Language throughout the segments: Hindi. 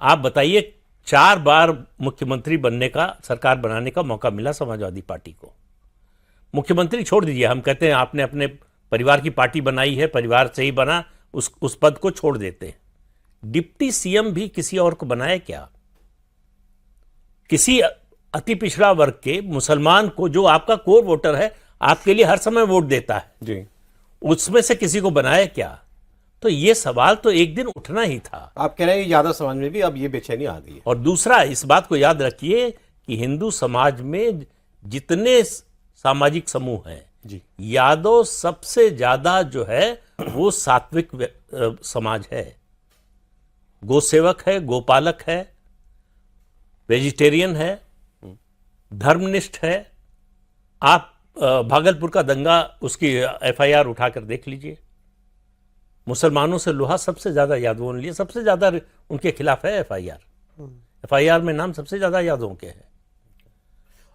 आप बताइए, 4 बार मुख्यमंत्री बनने का, सरकार बनाने का मौका मिला समाजवादी पार्टी को। मुख्यमंत्री छोड़ दीजिए, हम कहते हैं आपने अपने परिवार की पार्टी बनाई है, परिवार से ही बना, उस पद को छोड़ देते हैं। डिप्टी सीएम भी किसी और को बनाए क्या? किसी अति पिछड़ा वर्ग के मुसलमान को, जो आपका कोर वोटर है, आपके लिए हर समय वोट देता है जी, उसमें से किसी को बनाए क्या? तो ये सवाल तो एक दिन उठना ही था। आप कह रहे हैं यादव समाज में भी अब ये बेचैनी आ गई है। और दूसरा, इस बात को याद रखिए कि हिंदू समाज में जितने सामाजिक समूह हैं, जी, यादव सबसे ज्यादा जो है वो सात्विक समाज है। गोसेवक है, गोपालक है, वेजिटेरियन है, धर्मनिष्ठ है। आप भागलपुर का दंगा, उसकी एफआईआर उठाकर देख लीजिए। मुसलमानों से लोहा सबसे ज्यादा यादवों ने लिया, सबसे ज्यादा उनके खिलाफ है एफआईआर। एफआईआर में नाम सबसे ज्यादा यादवों के हैं।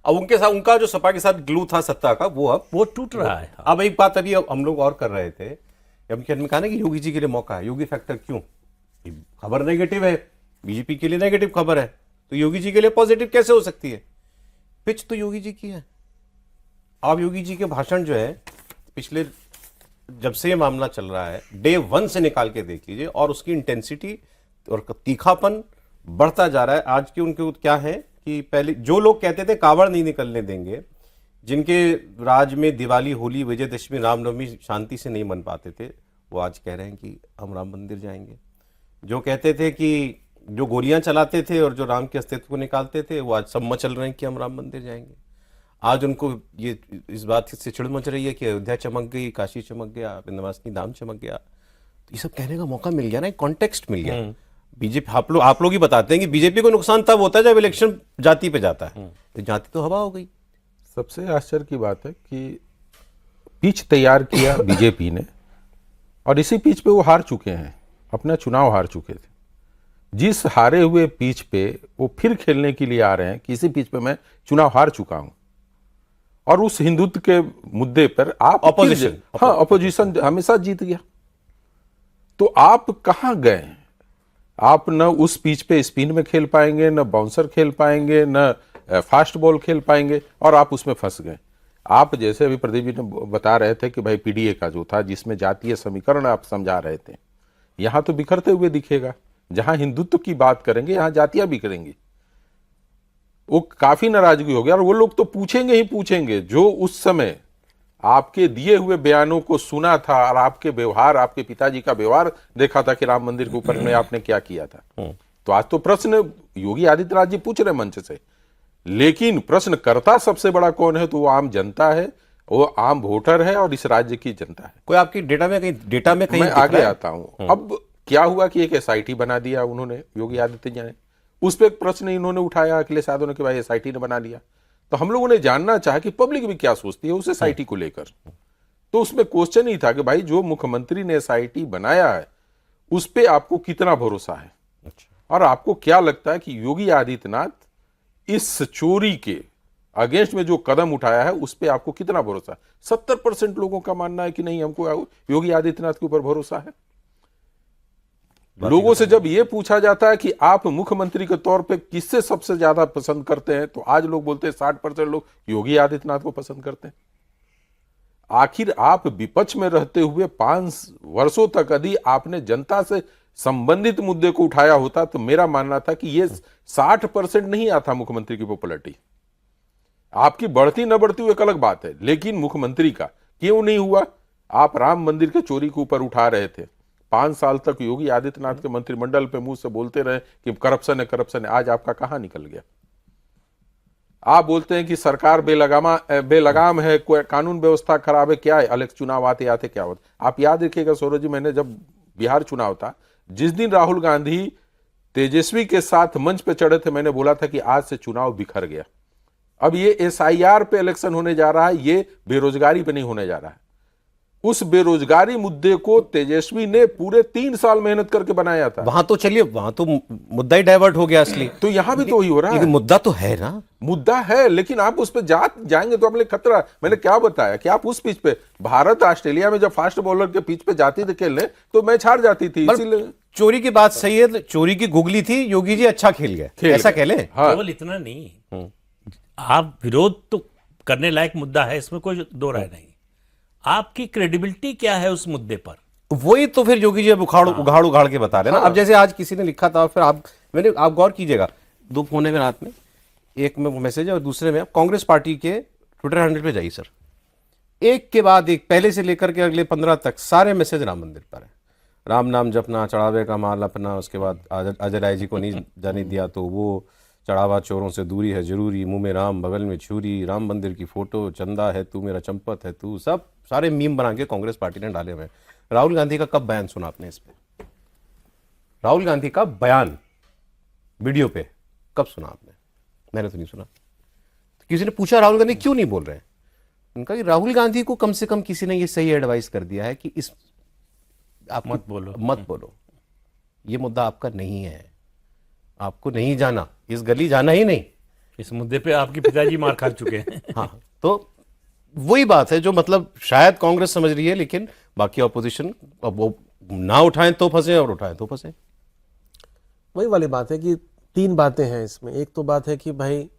अब उनके साथ, उनका जो सपा के साथ ग्लू था सत्ता का, वो टूट रहा है। अब एक बात अभी हम लोग और कर रहे थे, हमने कहा ना कि योगी जी के लिए मौका है। योगी फैक्टर क्यों? खबर नेगेटिव है, बीजेपी के लिए नेगेटिव खबर है, तो योगी जी के लिए पॉजिटिव कैसे हो सकती है? पिच तो योगी जी की है। आप योगी जी के भाषण जो है पिछले, जब से ये मामला चल रहा है, डे 1 से निकाल के देख लीजिए, और उसकी इंटेंसिटी और तीखापन बढ़ता जा रहा है। आज के उनके क्या है कि पहले जो लोग कहते थे कावड़ नहीं निकलने देंगे, जिनके राज में दिवाली, होली, विजयदशमी, रामनवमी शांति से नहीं मन पाते थे, वो आज कह रहे हैं कि हम राम मंदिर जाएंगे। जो कहते थे कि जो गोलियां चलाते थे और जो राम के अस्तित्व को निकालते थे, वो आज सब मचल रहे हैं कि हम राम मंदिर जाएंगे। आज उनको ये इस बात से चिड़ मच रही है कि अयोध्या चमक गई, काशी चमक गया, विंध्यवासिनी धाम चमक गया। तो ये सब कहने का मौका मिल गया ना, एक कॉन्टेक्स्ट मिल गया। बीजेपी, आप लोग ही बताते हैं कि बीजेपी को नुकसान तब होता है जब इलेक्शन जाति पे जाता है, तो जाति तो हवा हो गई। सबसे आश्चर्य की बात है कि पिच तैयार किया बीजेपी ने, और इसी पिच पे वो हार चुके हैं, अपना चुनाव हार चुके थे। जिस हारे हुए पिच पे वो फिर खेलने के लिए आ रहे हैं कि इसी पिच पे मैं चुनाव हार चुका हूं, और उस हिंदुत्व के मुद्दे पर आप अपोजिशन, हाँ, अपोजिशन हमेशा जीत गया। तो आप कहां गए? आप न उस पिच पे स्पिन में खेल पाएंगे, न बाउंसर खेल पाएंगे, न फास्ट बॉल खेल पाएंगे, और आप उसमें फंस गए। आप जैसे अभी प्रदीप जी ने बता रहे थे कि भाई पीडीए का जो था, जिसमें जातीय समीकरण आप समझा रहे थे, यहां तो बिखरते हुए दिखेगा। जहां हिंदुत्व की बात करेंगे, यहां जातियां बिखरेंगी। वो काफी नाराजगी हो गया, और वो लोग तो पूछेंगे ही पूछेंगे जो उस समय आपके दिए हुए बयानों को सुना था और आपके व्यवहार, आपके पिताजी का व्यवहार देखा था कि राम मंदिर के ऊपर में आपने क्या किया था। तो आज तो प्रश्न योगी आदित्यनाथ जी पूछ रहे मंच से, लेकिन प्रश्नकर्ता सबसे बड़ा कौन है? तो वो आम जनता है, वो आम वोटर है, और इस राज्य की जनता है। कोई आपकी डेटा में कहीं मैं आगे आता हूं। अब क्या हुआ कि एक एसआईटी बना दिया उन्होंने, योगी आदित्यनाथ जी ने। उस पर एक प्रश्न इन्होंने उठाया, अखिलेश यादव ने, कि भाई एसआईटी ने बना लिया। तो हम लोगों ने जानना चाहा कि पब्लिक भी क्या सोचती है उस एसआईटी को लेकर। तो उसमें क्वेश्चन ही था कि भाई जो मुख्यमंत्री ने एसआईटी बनाया है, उस पर आपको कितना भरोसा है, और आपको क्या लगता है कि योगी आदित्यनाथ इस चोरी के अगेंस्ट में जो कदम उठाया है उस पर आपको कितना भरोसा है? 70% लोगों का मानना है कि नहीं, हमको योगी आदित्यनाथ के ऊपर भरोसा है। लोगों से जब यह पूछा जाता है कि आप मुख्यमंत्री के तौर पे किससे सबसे ज्यादा पसंद करते हैं, तो आज लोग बोलते हैं 60% लोग योगी आदित्यनाथ को पसंद करते हैं। आखिर आप विपक्ष में रहते हुए 5 वर्षों तक यदि आपने जनता से संबंधित मुद्दे को उठाया होता, तो मेरा मानना था कि यह 60% नहीं आता मुख्यमंत्री की पॉपुलैरिटी। आपकी बढ़ती न बढ़ती हुई एक अलग बात है, लेकिन मुख्यमंत्री का क्यों नहीं हुआ? आप राम मंदिर के चोरी के ऊपर उठा रहे थे। 5 साल तक योगी आदित्यनाथ के मंत्रिमंडल पे मुंह से बोलते रहे कि करप्शन है, करप्शन है। आज आपका कहां निकल गया? आप बोलते हैं कि सरकार बेलगाम है, कोई कानून व्यवस्था खराब है, क्या है? अलग चुनाव आते आते क्या होता? आप याद रखिएगा सौरभ जी, मैंने जब बिहार चुनाव था, जिस दिन राहुल गांधी तेजस्वी के साथ मंच पे चढ़े थे, मैंने बोला था कि आज से चुनाव बिखर गया। अब ये एसआईआर पे इलेक्शन होने जा रहा है, ये बेरोजगारी पे नहीं होने जा रहा है। उस बेरोजगारी मुद्दे को तेजस्वी ने पूरे 3 साल मेहनत करके बनाया था। वहां तो चलिए, वहां तो मुद्दा ही डाइवर्ट हो गया असली। तो यहां भी तो वही हो रहा है। लेकिन मुद्दा तो है ना, मुद्दा है, लेकिन आप उस पर जाएंगे तो अपने खतरा। मैंने क्या बताया कि आप उस पिच पे, भारत ऑस्ट्रेलिया में जब फास्ट बॉलर के पिच पे जाती थी खेलने तो मैच हार जाती थी। इसीलिए चोरी की बात सही है, चोरी की गुगली थी, योगी जी अच्छा खेल गए, ऐसा कह लें। हाँ। केवल इतना नहीं, आप विरोध तो करने लायक मुद्दा है, इसमें कोई दो राय नहीं। आपकी क्रेडिबिलिटी क्या है उस मुद्दे पर? वही तो फिर योगी जी अब उघाड़ के बता रहे हैं ना। अब जैसे आज किसी ने लिखा था, फिर आप गौर कीजिएगा, 2 फोन है रात में, एक में वो मैसेज है और दूसरे में आप कांग्रेस पार्टी के ट्विटर हैंडल पे जाइए सर, एक के बाद एक, पहले से लेकर के अगले 15 तक सारे मैसेज राम मंदिर पर है। राम नाम जपना, चढ़ावे का माल अपना, उसके बाद अजय राय जी को नहीं जाने दिया तो वो, चढ़ावा चोरों से दूरी है जरूरी, मुंह में राम बगल में छुरी, राम मंदिर की फोटो, चंदा है तू मेरा चंपत है तू, सब सारे मीम बना के कांग्रेस पार्टी ने डाले हुए हैं। राहुल गांधी का कब बयान सुना आपने इस पे? राहुल गांधी का बयान वीडियो पे कब सुना आपने? मैंने तो नहीं सुना। तो किसी ने पूछा राहुल गांधी क्यों नहीं बोल रहे हैं? उनका कि राहुल गांधी को कम से कम किसी ने ये सही एडवाइस कर दिया है कि इस आप मत बोलो, ये मुद्दा आपका नहीं है, आपको नहीं जाना, इस गली जाना ही नहीं। इस मुद्दे पे आपके पिताजी मार खा चुके हैं। हाँ, तो वही बात है जो मतलब शायद कांग्रेस समझ रही है, लेकिन बाकी ऑपोजिशन अब वो ना उठाएं तो फंसे और उठाएं तो फंसे। वही वाली बात है कि 3 बातें हैं इसमें। एक तो बात है कि भाई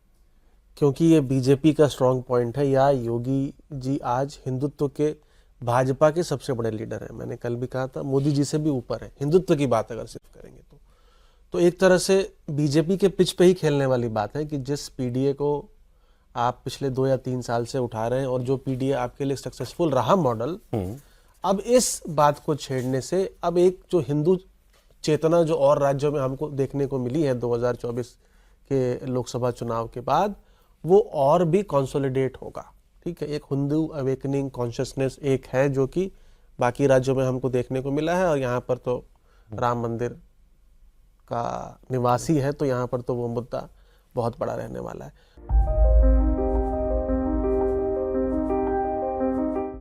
क्योंकि ये बीजेपी का स्ट्रांग पॉइंट है, या योगी जी आज हिंदुत्व के, भाजपा के सबसे बड़े लीडर हैं। मैंने कल भी कहा था, मोदी जी से भी ऊपर है हिंदुत्व की बात अगर सिर्फ करेंगे तो एक तरह से बीजेपी के पिच पे ही खेलने वाली बात है कि जिस पीडीए को आप पिछले 2 या 3 साल से उठा रहे हैं और जो पीडीए आपके लिए सक्सेसफुल रहा मॉडल, अब इस बात को छेड़ने से अब एक जो हिंदू चेतना जो और राज्यों में हमको देखने को मिली है 2024 के लोकसभा चुनाव के बाद, वो और भी कंसोलिडेट होगा। ठीक है, एक हिंदू अवेकनिंग कॉन्शियसनेस एक है जो कि बाकी राज्यों में हमको देखने को मिला है, और यहाँ पर तो राम मंदिर का निवासी है तो यहाँ पर तो वो मुद्दा बहुत बड़ा रहने वाला है।